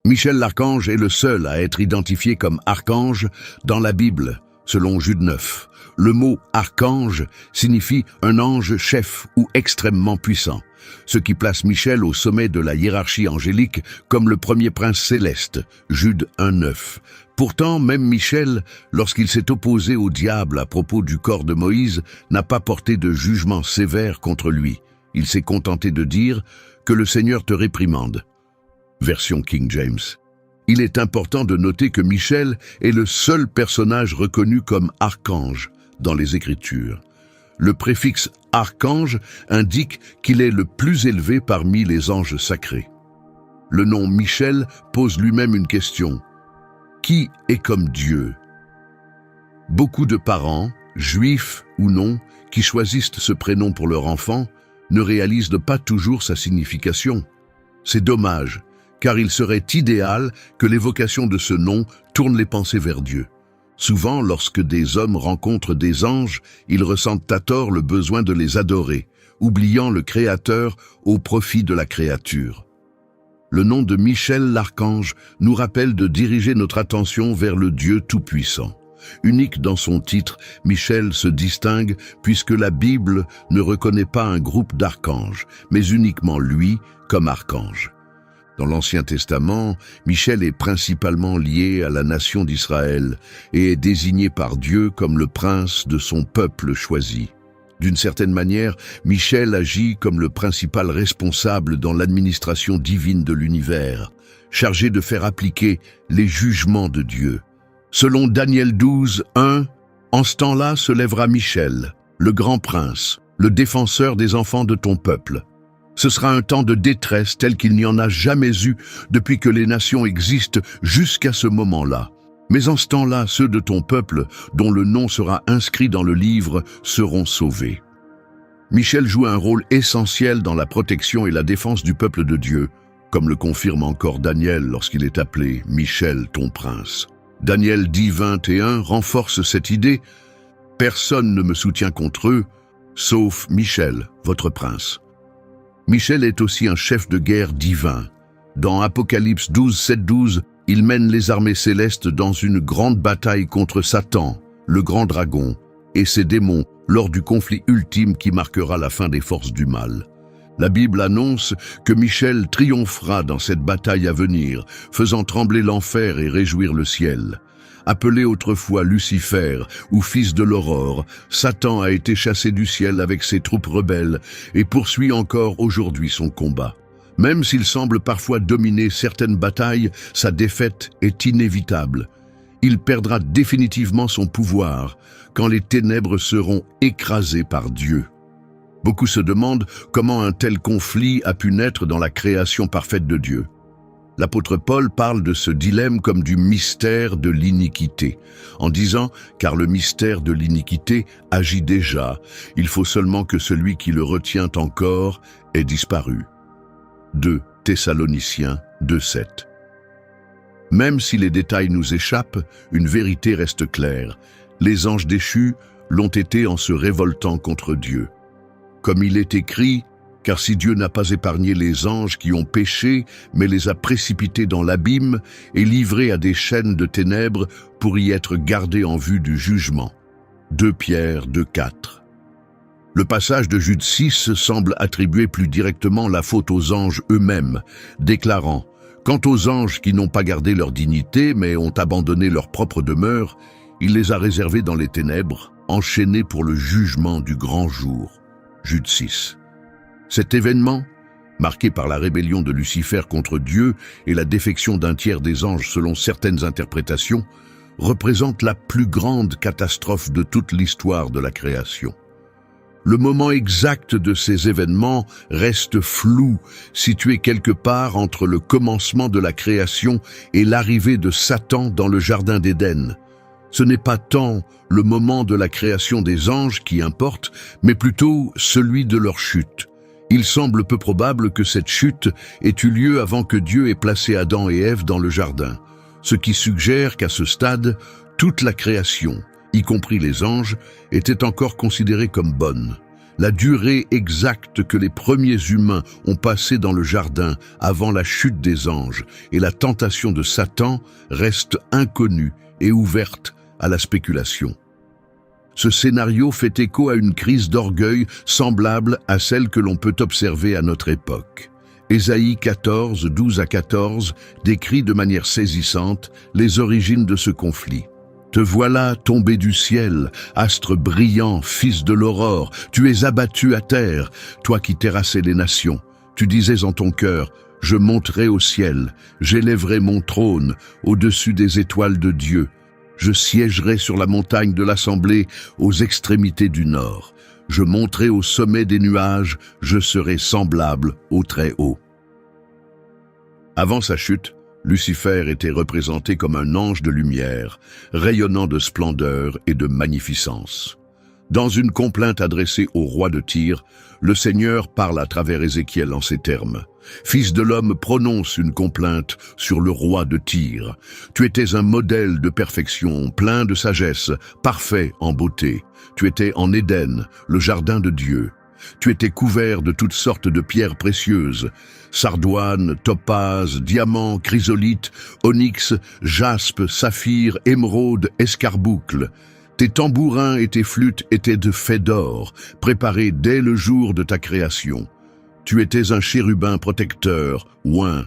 Michel l'archange est le seul à être identifié comme archange dans la Bible, selon Jude 9. Le mot archange signifie un ange chef ou extrêmement puissant, ce qui place Michel au sommet de la hiérarchie angélique comme le premier prince céleste, Jude 1,9. Pourtant, même Michel, lorsqu'il s'est opposé au diable à propos du corps de Moïse, n'a pas porté de jugement sévère contre lui. Il s'est contenté de dire « Que le Seigneur te réprimande ». Version King James. Il est important de noter que Michel est le seul personnage reconnu comme archange dans les Écritures. Le préfixe archange indique qu'il est le plus élevé parmi les anges sacrés. Le nom Michel pose lui-même une question. Qui est comme Dieu? Beaucoup de parents, juifs ou non, qui choisissent ce prénom pour leur enfant, ne réalisent pas toujours sa signification. C'est dommage, car il serait idéal que l'évocation de ce nom tourne les pensées vers Dieu. Souvent, lorsque des hommes rencontrent des anges, ils ressentent à tort le besoin de les adorer, oubliant le Créateur au profit de la créature. Le nom de Michel l'archange nous rappelle de diriger notre attention vers le Dieu Tout-Puissant. Unique dans son titre, Michel se distingue puisque la Bible ne reconnaît pas un groupe d'archanges, mais uniquement lui comme archange. Dans l'Ancien Testament, Michel est principalement lié à la nation d'Israël et est désigné par Dieu comme le prince de son peuple choisi. D'une certaine manière, Michel agit comme le principal responsable dans l'administration divine de l'univers, chargé de faire appliquer les jugements de Dieu. Selon Daniel 12, 1, en ce temps-là se lèvera Michel, le grand prince, le défenseur des enfants de ton peuple. Ce sera un temps de détresse tel qu'il n'y en a jamais eu depuis que les nations existent jusqu'à ce moment-là. Mais en ce temps-là, ceux de ton peuple, dont le nom sera inscrit dans le livre, seront sauvés. Michel joue un rôle essentiel dans la protection et la défense du peuple de Dieu, comme le confirme encore Daniel lorsqu'il est appelé « Michel, ton prince ». Daniel 10, 21 renforce cette idée « Personne ne me soutient contre eux, sauf Michel, votre prince ». Michel est aussi un chef de guerre divin. Dans Apocalypse 12, 7, 12, il mène les armées célestes dans une grande bataille contre Satan, le grand dragon, et ses démons lors du conflit ultime qui marquera la fin des forces du mal. La Bible annonce que Michel triomphera dans cette bataille à venir, faisant trembler l'enfer et réjouir le ciel. Appelé autrefois Lucifer ou fils de l'aurore, Satan a été chassé du ciel avec ses troupes rebelles et poursuit encore aujourd'hui son combat. Même s'il semble parfois dominer certaines batailles, sa défaite est inévitable. Il perdra définitivement son pouvoir quand les ténèbres seront écrasées par Dieu. Beaucoup se demandent comment un tel conflit a pu naître dans la création parfaite de Dieu. L'apôtre Paul parle de ce dilemme comme du mystère de l'iniquité, en disant « car le mystère de l'iniquité agit déjà, il faut seulement que celui qui le retient encore ait disparu. » 2 Thessaloniciens 2,7. Même si les détails nous échappent, une vérité reste claire. Les anges déchus l'ont été en se révoltant contre Dieu. Comme il est écrit, car si Dieu n'a pas épargné les anges qui ont péché, mais les a précipités dans l'abîme et livrés à des chaînes de ténèbres pour y être gardés en vue du jugement. 2 Pierre 2,4. Le passage de Jude 6 semble attribuer plus directement la faute aux anges eux-mêmes, déclarant « Quant aux anges qui n'ont pas gardé leur dignité, mais ont abandonné leur propre demeure, il les a réservés dans les ténèbres, enchaînés pour le jugement du grand jour. » Jude 6. Cet événement, marqué par la rébellion de Lucifer contre Dieu et la défection d'un tiers des anges selon certaines interprétations, représente la plus grande catastrophe de toute l'histoire de la création. Le moment exact de ces événements reste flou, situé quelque part entre le commencement de la création et l'arrivée de Satan dans le jardin d'Éden. Ce n'est pas tant le moment de la création des anges qui importe, mais plutôt celui de leur chute. Il semble peu probable que cette chute ait eu lieu avant que Dieu ait placé Adam et Ève dans le jardin, ce qui suggère qu'à ce stade, toute la création, y compris les anges, était encore considérée comme bonne. La durée exacte que les premiers humains ont passée dans le jardin avant la chute des anges et la tentation de Satan reste inconnue et ouverte à la spéculation. Ce scénario fait écho à une crise d'orgueil semblable à celle que l'on peut observer à notre époque. Ésaïe 14, 12 à 14 décrit de manière saisissante les origines de ce conflit. « Te voilà tombé du ciel, astre brillant, fils de l'aurore, tu es abattu à terre, toi qui terrassais les nations. Tu disais en ton cœur, je monterai au ciel, j'élèverai mon trône au-dessus des étoiles de Dieu. Je siégerai sur la montagne de l'assemblée aux extrémités du nord. Je monterai au sommet des nuages, je serai semblable au Très-Haut. » Avant sa chute, Lucifer était représenté comme un ange de lumière, rayonnant de splendeur et de magnificence. Dans une complainte adressée au roi de Tyr, le Seigneur parle à travers Ézéchiel en ces termes. « Fils de l'homme, prononce une complainte sur le roi de Tyr. Tu étais un modèle de perfection, plein de sagesse, parfait en beauté. Tu étais en Éden, le jardin de Dieu. Tu étais couvert de toutes sortes de pierres précieuses, sardoine, topaze, diamant, chrysolite, onyx, jaspe, saphir, émeraude, escarboucle. Tes tambourins et tes flûtes étaient de faits d'or, préparés dès le jour de ta création. Tu étais un chérubin protecteur, oint.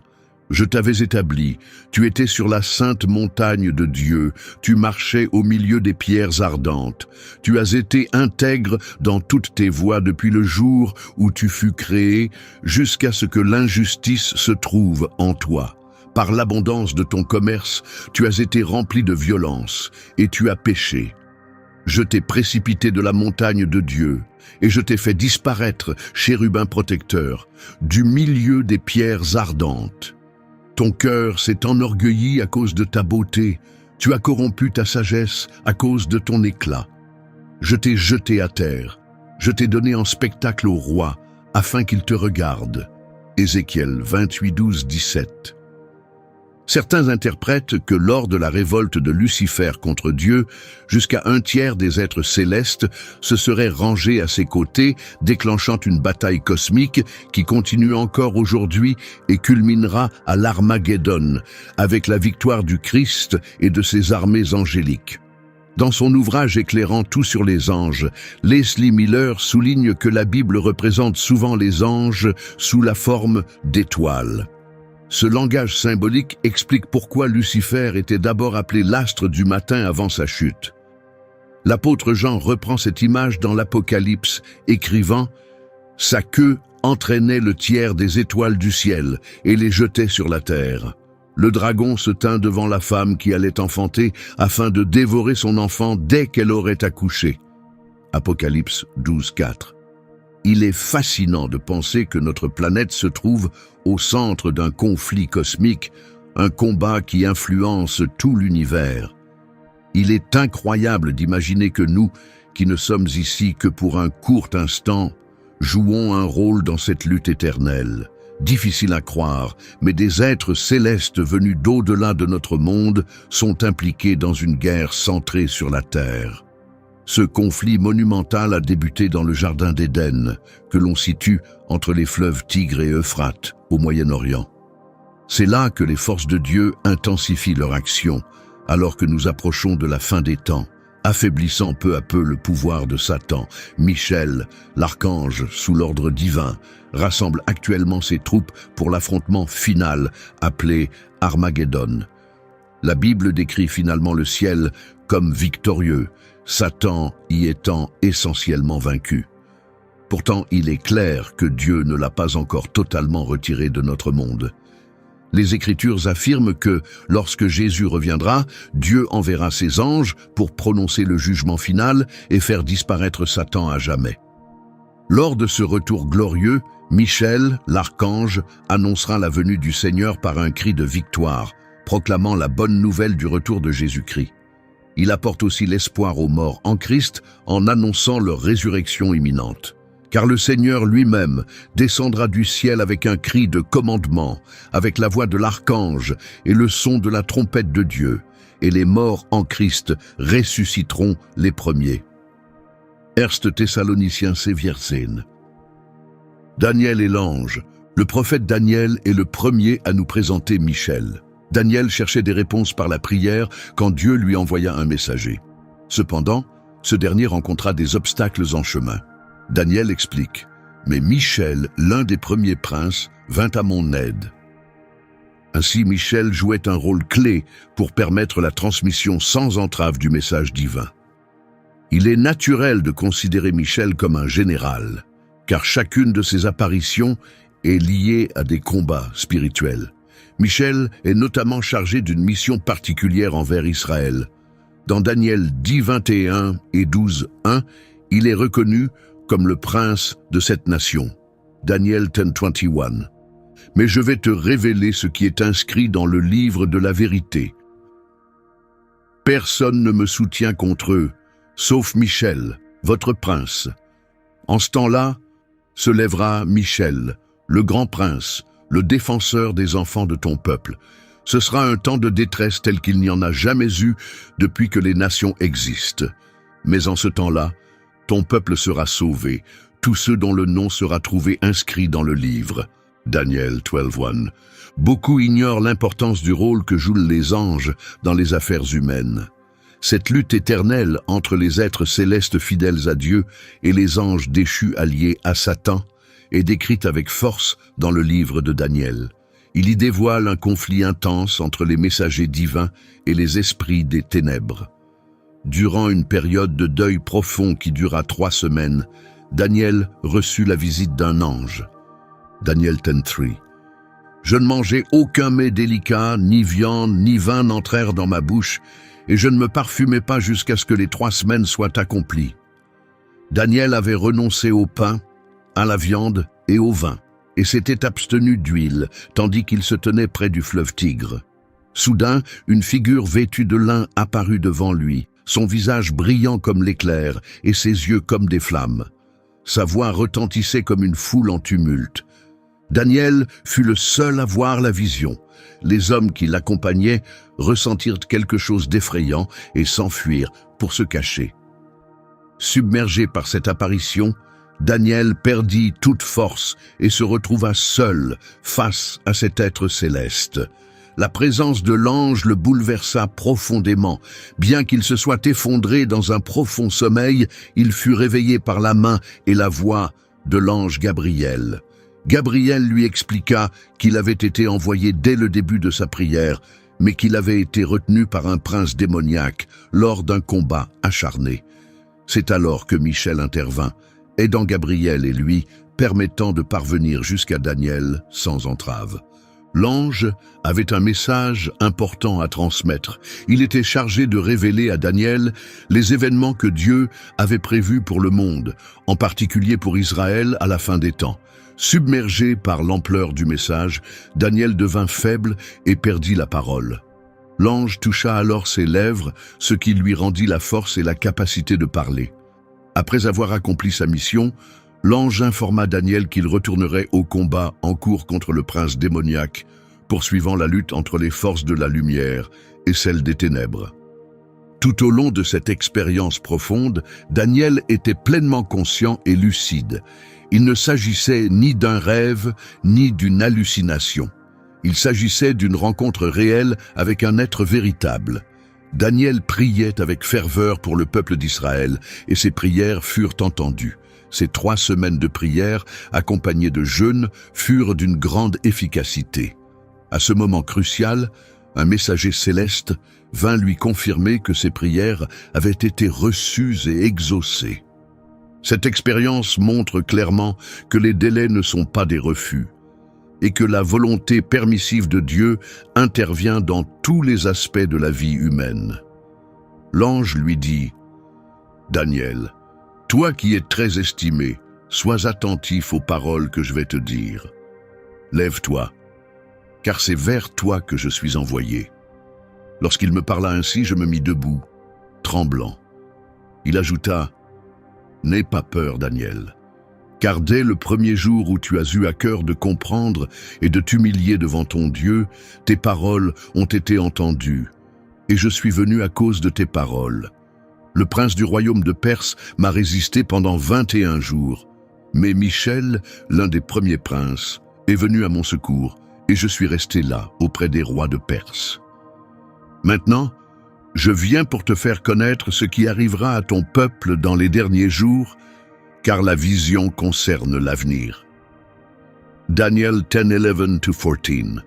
Je t'avais établi, tu étais sur la sainte montagne de Dieu, tu marchais au milieu des pierres ardentes. Tu as été intègre dans toutes tes voies depuis le jour où tu fus créé, jusqu'à ce que l'injustice se trouve en toi. Par l'abondance de ton commerce, tu as été rempli de violence, et tu as péché. Je t'ai précipité de la montagne de Dieu, et je t'ai fait disparaître, chérubin protecteur, du milieu des pierres ardentes. Ton cœur s'est enorgueilli à cause de ta beauté, tu as corrompu ta sagesse à cause de ton éclat. Je t'ai jeté à terre, je t'ai donné en spectacle au roi, afin qu'il te regarde. Ézéchiel 28, 12, 17. Certains interprètent que lors de la révolte de Lucifer contre Dieu, jusqu'à 1/3 des êtres célestes se seraient rangés à ses côtés, déclenchant une bataille cosmique qui continue encore aujourd'hui et culminera à l'Armageddon, avec la victoire du Christ et de ses armées angéliques. Dans son ouvrage éclairant tout sur les anges, Leslie Miller souligne que la Bible représente souvent les anges sous la forme d'étoiles. Ce langage symbolique explique pourquoi Lucifer était d'abord appelé l'astre du matin avant sa chute. L'apôtre Jean reprend cette image dans l'Apocalypse, écrivant « Sa queue entraînait le tiers des étoiles du ciel et les jetait sur la terre. Le dragon se tint devant la femme qui allait enfanter afin de dévorer son enfant dès qu'elle aurait accouché. » Apocalypse 12, 4. Il est fascinant de penser que notre planète se trouve au centre d'un conflit cosmique, un combat qui influence tout l'univers. Il est incroyable d'imaginer que nous, qui ne sommes ici que pour un court instant, jouons un rôle dans cette lutte éternelle. Difficile à croire, mais des êtres célestes venus d'au-delà de notre monde sont impliqués dans une guerre centrée sur la Terre. Ce conflit monumental a débuté dans le jardin d'Éden, que l'on situe entre les fleuves Tigre et Euphrate, au Moyen-Orient. C'est là que les forces de Dieu intensifient leur action, alors que nous approchons de la fin des temps, affaiblissant peu à peu le pouvoir de Satan. Michel, l'archange sous l'ordre divin, rassemble actuellement ses troupes pour l'affrontement final, appelé Armageddon. La Bible décrit finalement le ciel comme victorieux, Satan y étant essentiellement vaincu. Pourtant, il est clair que Dieu ne l'a pas encore totalement retiré de notre monde. Les Écritures affirment que, lorsque Jésus reviendra, Dieu enverra ses anges pour prononcer le jugement final et faire disparaître Satan à jamais. Lors de ce retour glorieux, Michel, l'archange, annoncera la venue du Seigneur par un cri de victoire, proclamant la bonne nouvelle du retour de Jésus-Christ. Il apporte aussi l'espoir aux morts en Christ en annonçant leur résurrection imminente. Car le Seigneur lui-même descendra du ciel avec un cri de commandement, avec la voix de l'archange et le son de la trompette de Dieu, et les morts en Christ ressusciteront les premiers. 1 Thessaloniciens 4. Daniel et l'ange. Le prophète Daniel est le premier à nous présenter Michel. Daniel cherchait des réponses par la prière quand Dieu lui envoya un messager. Cependant, ce dernier rencontra des obstacles en chemin. Daniel explique « Mais Michel, l'un des premiers princes, vint à mon aide. » Ainsi, Michel jouait un rôle clé pour permettre la transmission sans entrave du message divin. Il est naturel de considérer Michel comme un général, car chacune de ses apparitions est liée à des combats spirituels. Michel est notamment chargé d'une mission particulière envers Israël. Dans Daniel 10, 21 et 12, 1, il est reconnu comme le prince de cette nation. Daniel 10, 21. Mais je vais te révéler ce qui est inscrit dans le livre de la vérité. Personne ne me soutient contre eux, sauf Michel, votre prince. En ce temps-là, se lèvera Michel, le grand prince, le défenseur des enfants de ton peuple. Ce sera un temps de détresse tel qu'il n'y en a jamais eu depuis que les nations existent. Mais en ce temps-là, ton peuple sera sauvé, tous ceux dont le nom sera trouvé inscrit dans le livre. Daniel 12:1. Beaucoup ignorent l'importance du rôle que jouent les anges dans les affaires humaines. Cette lutte éternelle entre les êtres célestes fidèles à Dieu et les anges déchus alliés à Satan est décrite avec force dans le livre de Daniel. Il y dévoile un conflit intense entre les messagers divins et les esprits des ténèbres. Durant une période de deuil profond qui dura 3 semaines, Daniel reçut la visite d'un ange. Daniel 10:3. Je ne mangeai aucun mets délicat, ni viande, ni vin n'entrèrent dans ma bouche, et je ne me parfumai pas jusqu'à ce que les 3 semaines soient accomplies. Daniel avait renoncé au pain, à la viande et au vin, et s'était abstenu d'huile, tandis qu'il se tenait près du fleuve Tigre. Soudain, une figure vêtue de lin apparut devant lui, son visage brillant comme l'éclair et ses yeux comme des flammes. Sa voix retentissait comme une foule en tumulte. Daniel fut le seul à voir la vision. Les hommes qui l'accompagnaient ressentirent quelque chose d'effrayant et s'enfuirent pour se cacher. Submergé par cette apparition, Daniel perdit toute force et se retrouva seul face à cet être céleste. La présence de l'ange le bouleversa profondément. Bien qu'il se soit effondré dans un profond sommeil, il fut réveillé par la main et la voix de l'ange Gabriel. Gabriel lui expliqua qu'il avait été envoyé dès le début de sa prière, mais qu'il avait été retenu par un prince démoniaque lors d'un combat acharné. C'est alors que Michel intervint, aidant Gabriel et lui, permettant de parvenir jusqu'à Daniel sans entrave. L'ange avait un message important à transmettre. Il était chargé de révéler à Daniel les événements que Dieu avait prévus pour le monde, en particulier pour Israël à la fin des temps. Submergé par l'ampleur du message, Daniel devint faible et perdit la parole. L'ange toucha alors ses lèvres, ce qui lui rendit la force et la capacité de parler. Après avoir accompli sa mission, l'ange informa Daniel qu'il retournerait au combat en cours contre le prince démoniaque, poursuivant la lutte entre les forces de la lumière et celles des ténèbres. Tout au long de cette expérience profonde, Daniel était pleinement conscient et lucide. Il ne s'agissait ni d'un rêve, ni d'une hallucination. Il s'agissait d'une rencontre réelle avec un être véritable. Daniel priait avec ferveur pour le peuple d'Israël, et ses prières furent entendues. Ces 3 semaines de prière, accompagnées de jeûnes, furent d'une grande efficacité. À ce moment crucial, un messager céleste vint lui confirmer que ses prières avaient été reçues et exaucées. Cette expérience montre clairement que les délais ne sont pas des refus, et que la volonté permissive de Dieu intervient dans tous les aspects de la vie humaine. L'ange lui dit « Daniel, toi qui es très estimé, sois attentif aux paroles que je vais te dire. Lève-toi, car c'est vers toi que je suis envoyé. » Lorsqu'il me parla ainsi, je me mis debout, tremblant. Il ajouta « N'aie pas peur, Daniel. Car dès le premier jour où tu as eu à cœur de comprendre et de t'humilier devant ton Dieu, tes paroles ont été entendues, et je suis venu à cause de tes paroles. Le prince du royaume de Perse m'a résisté pendant 21 jours. Mais Michel, l'un des premiers princes, est venu à mon secours et je suis resté là, auprès des rois de Perse. Maintenant, je viens pour te faire connaître ce qui arrivera à ton peuple dans les derniers jours, car la vision concerne l'avenir. Daniel 10:11-14.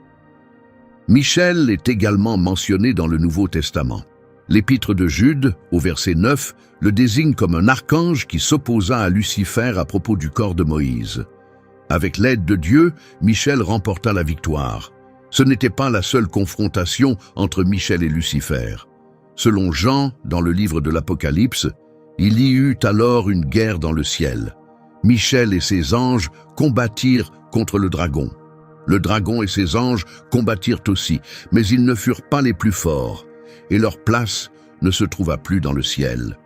Michel est également mentionné dans le Nouveau Testament. L'épître de Jude, au verset 9, le désigne comme un archange qui s'opposa à Lucifer à propos du corps de Moïse. Avec l'aide de Dieu, Michel remporta la victoire. Ce n'était pas la seule confrontation entre Michel et Lucifer. Selon Jean, dans le livre de l'Apocalypse, il y eut alors une guerre dans le ciel. Michel et ses anges combattirent contre le dragon. Le dragon et ses anges combattirent aussi, mais ils ne furent pas les plus forts, et leur place ne se trouva plus dans le ciel.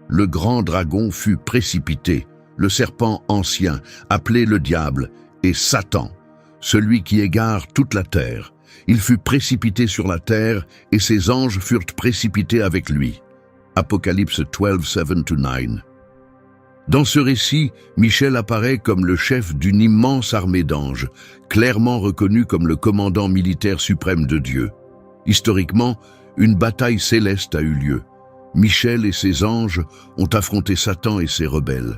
Le grand dragon fut précipité, le serpent ancien, appelé le diable, et Satan, celui qui égare toute la terre. Il fut précipité sur la terre, et ses anges furent précipités avec lui. Apocalypse 12:7-9. Dans ce récit, Michel apparaît comme le chef d'une immense armée d'anges, clairement reconnu comme le commandant militaire suprême de Dieu. Historiquement, une bataille céleste a eu lieu. Michel et ses anges ont affronté Satan et ses rebelles.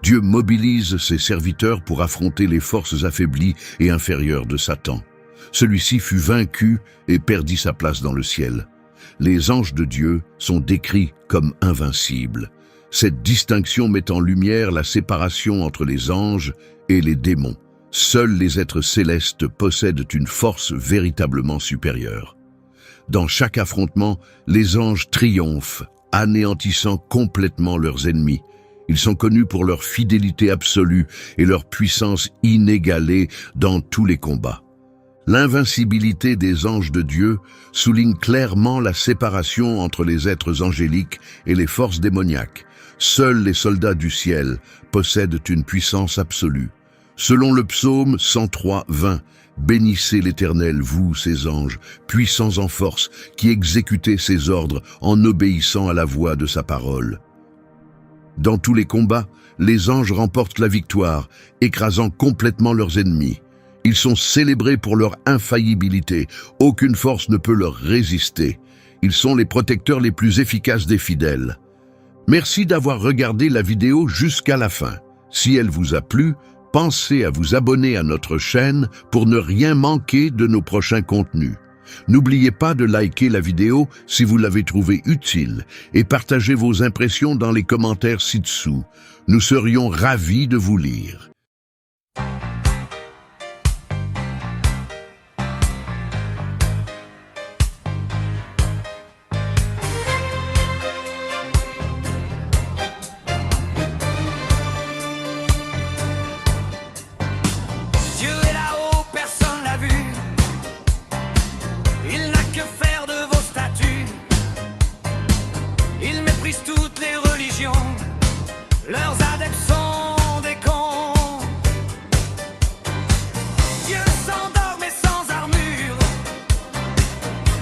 Dieu mobilise ses serviteurs pour affronter les forces affaiblies et inférieures de Satan. Celui-ci fut vaincu et perdit sa place dans le ciel. Les anges de Dieu sont décrits comme invincibles. Cette distinction met en lumière la séparation entre les anges et les démons. Seuls les êtres célestes possèdent une force véritablement supérieure. Dans chaque affrontement, les anges triomphent, anéantissant complètement leurs ennemis. Ils sont connus pour leur fidélité absolue et leur puissance inégalée dans tous les combats. L'invincibilité des anges de Dieu souligne clairement la séparation entre les êtres angéliques et les forces démoniaques. Seuls les soldats du ciel possèdent une puissance absolue. Selon le psaume 103:20, « Bénissez l'Éternel, vous, ses anges, puissants en force, qui exécutez ses ordres en obéissant à la voix de sa parole. » Dans tous les combats, les anges remportent la victoire, écrasant complètement leurs ennemis. Ils sont célébrés pour leur infaillibilité. Aucune force ne peut leur résister. Ils sont les protecteurs les plus efficaces des fidèles. Merci d'avoir regardé la vidéo jusqu'à la fin. Si elle vous a plu, pensez à vous abonner à notre chaîne pour ne rien manquer de nos prochains contenus. N'oubliez pas de liker la vidéo si vous l'avez trouvée utile et partagez vos impressions dans les commentaires ci-dessous. Nous serions ravis de vous lire. Toutes les religions, leurs adeptes sont des cons. Dieu s'endort mais sans armure,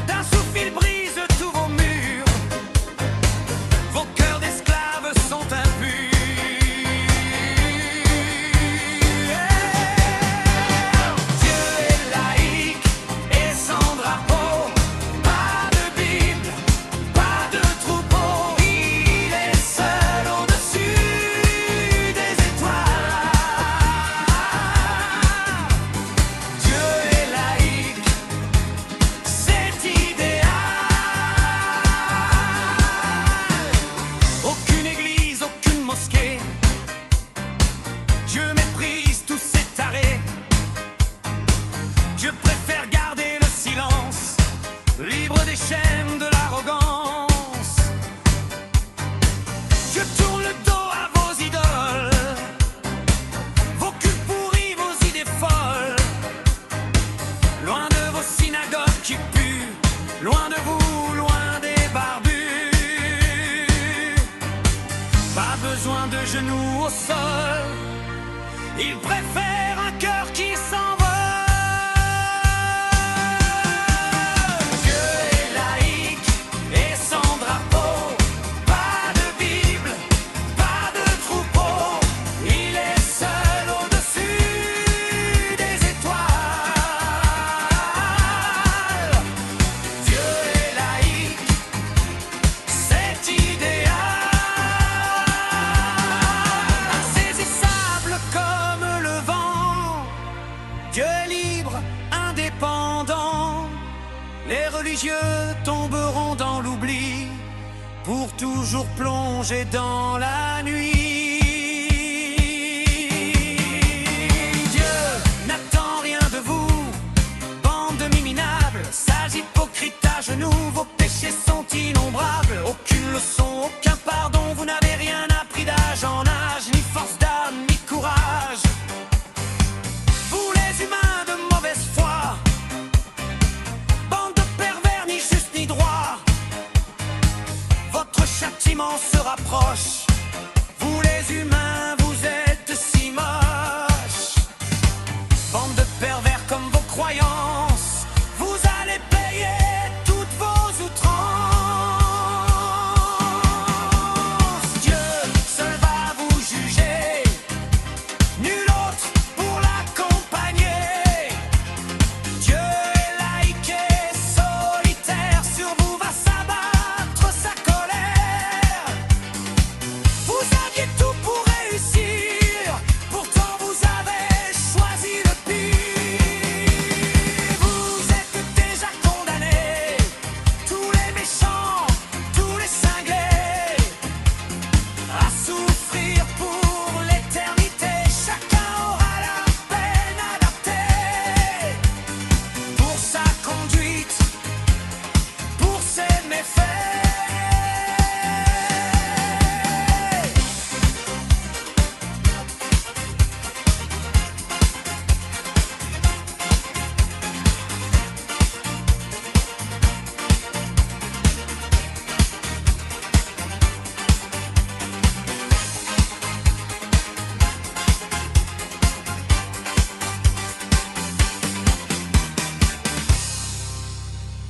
d'un souffle il brise tous vos murs. Vos cœurs d'esclaves sont impurs. Dieu est laïque et sans drapeau, pas de Bible, pas de troupeau. Je méprise tous ces tarés. Je préfère garder le silence, libre des chaînes de l'arrogance. Je tourne le dos à vos idoles, vos culs pourris, vos idées folles. Loin de vos synagogues qui puent, loin de vous, loin des barbus. Pas besoin de genoux au sol. Il préfère un cœur qui s'envole. Dieu est laïque et sans drapeau, pas religieux tomberont dans l'oubli, pour toujours plonger dans la nuit. Dieu n'attend rien de vous, bande de minables, sales hypocrites à genoux, vos péchés sont innombrables. Aucune leçon, aucun pardon, vous n'avez rien appris d'âge en âge, ni force d'âme, ni courage. Vous les humains de mauvaise foi, bande de pervers, ni juste ni droit, votre châtiment se rapproche.